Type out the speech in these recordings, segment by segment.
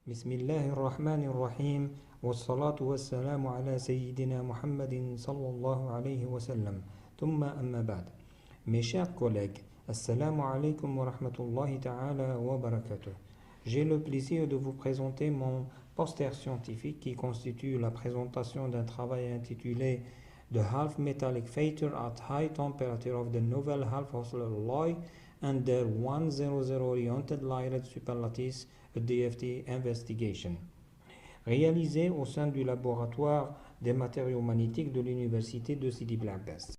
بسم الله الرحمن الرحيم والصلاة والسلام على سيدنا محمد صلى الله عليه وسلم ثم أما بعد. Mes chers collègues, Assalamu alaikum wa rahmatullahi ta'ala wa barakatuh. J'ai le plaisir de vous présenter mon poster scientifique qui constitue la présentation d'un travail intitulé The Half Metallic Feature at High Temperature of the Novel Half-Oscillator Alloy under 100 Oriented Lighted Superlattice DFT Investigation, réalisé au sein du laboratoire des matériaux magnétiques de l'université de Sidi Bel Abbès.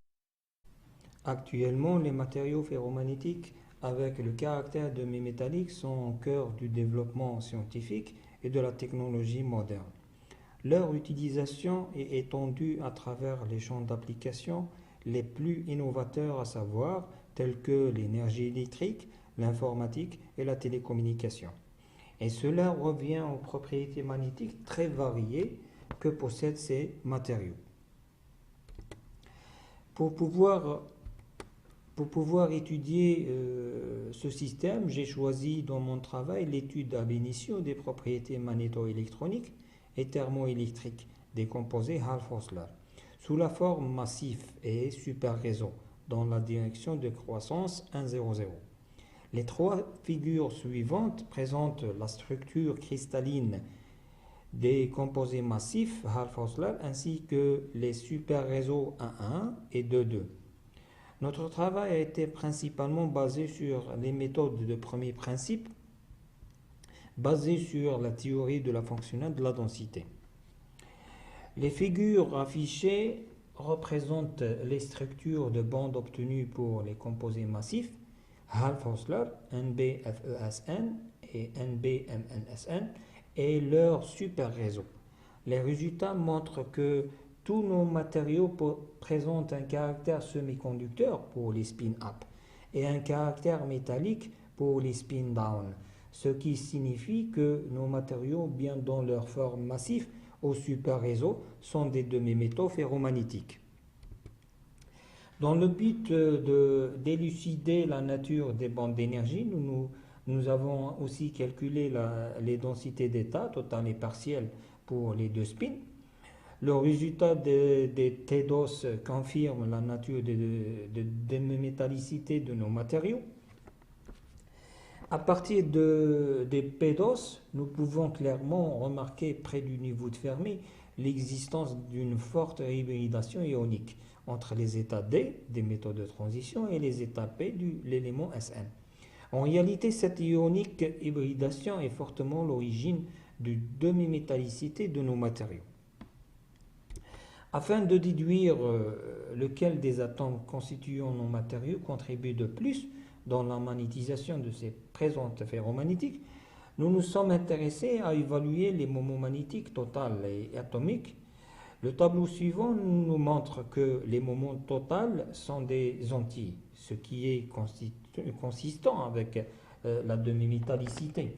Actuellement, les matériaux ferromagnétiques avec le caractère demi-métallique sont au cœur du développement scientifique et de la technologie moderne. Leur utilisation est étendue à travers les champs d'application les plus innovateurs, à savoir tels que l'énergie électrique, l'informatique et la télécommunication. Et cela revient aux propriétés magnétiques très variées que possèdent ces matériaux. Pour pouvoir étudier ce système, j'ai choisi dans mon travail l'étude ab initio des propriétés magnétoélectroniques et thermoélectriques des composés Hall-Osler sous la forme massif et super réseau dans la direction de croissance 1,0,0. Les trois figures suivantes présentent la structure cristalline des composés massifs Hall-Osler ainsi que les super réseaux 1,1 et 2,2. Notre travail a été principalement basé sur les méthodes de premier principe, basées sur la théorie de la fonctionnelle de la densité. Les figures affichées représentent les structures de bandes obtenues pour les composés massifs Hall-Osler, NBFESN et NBMNSN et leurs super réseaux. Les résultats montrent que tous nos matériaux présentent un caractère semi-conducteur pour les spin-up et un caractère métallique pour les spin-down, ce qui signifie que nos matériaux, bien dans leur forme massive au super réseau, sont des demi-métaux ferromagnétiques. Dans le but d'élucider la nature des bandes d'énergie, nous avons aussi calculé les densités d'état totales et partielles pour les deux spins. Le résultat des TDOS confirme la nature de demi-métallicité de nos matériaux. À partir des PDOS, nous pouvons clairement remarquer près du niveau de Fermi l'existence d'une forte hybridation ionique entre les états D des métaux de transition et les états P de l'élément Sn. En réalité, cette ionique hybridation est fortement l'origine de demi-métallicité de nos matériaux. Afin de déduire lequel des atomes constituant nos matériaux contribue de plus dans la magnétisation de ces présentes ferromagnétiques, nous nous sommes intéressés à évaluer les moments magnétiques totaux et atomiques. Le tableau suivant nous montre que les moments totaux sont des Antilles, ce qui est consistant avec la demi-métallicité.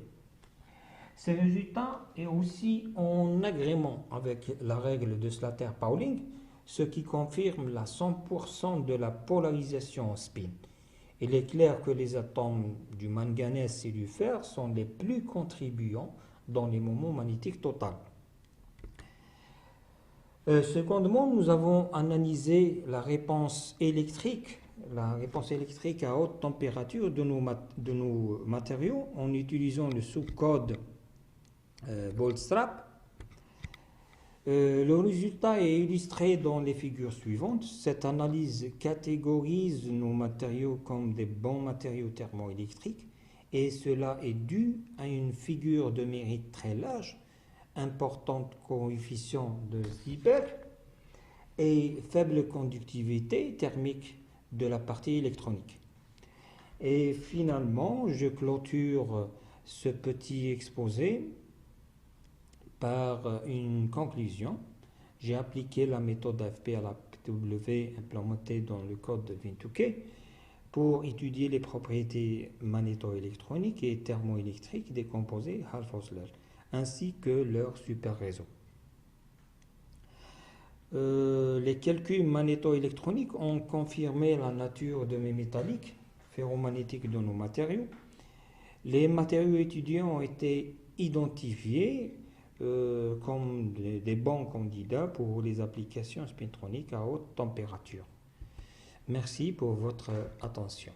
Ces résultats est aussi en agrément avec la règle de Slater-Pauling, ce qui confirme la 100% de la polarisation en spin. Il est clair que les atomes du manganèse et du fer sont les plus contribuants dans les moments magnétiques totaux. Secondement, nous avons analysé la réponse électrique à haute température de nos matériaux en utilisant le sous-code Bootstrap. Le résultat est illustré dans les figures suivantes. Cette analyse catégorise nos matériaux comme des bons matériaux thermoélectriques et cela est dû à une figure de mérite très large, importante coefficient de Sieberg et faible conductivité thermique de la partie électronique. Et finalement, je clôture ce petit exposé par une conclusion. J'ai appliqué la méthode AFP à la PW implémentée dans le code de Windtuke pour étudier les propriétés magnétoélectroniques et thermoélectriques des composés Hall-Osler ainsi que leur super réseau. Les calculs magnétoélectroniques ont confirmé la nature demi-métallique ferromagnétique de nos matériaux. Les matériaux étudiés ont été identifiés comme des bons candidats pour les applications spintroniques à haute température. Merci pour votre attention.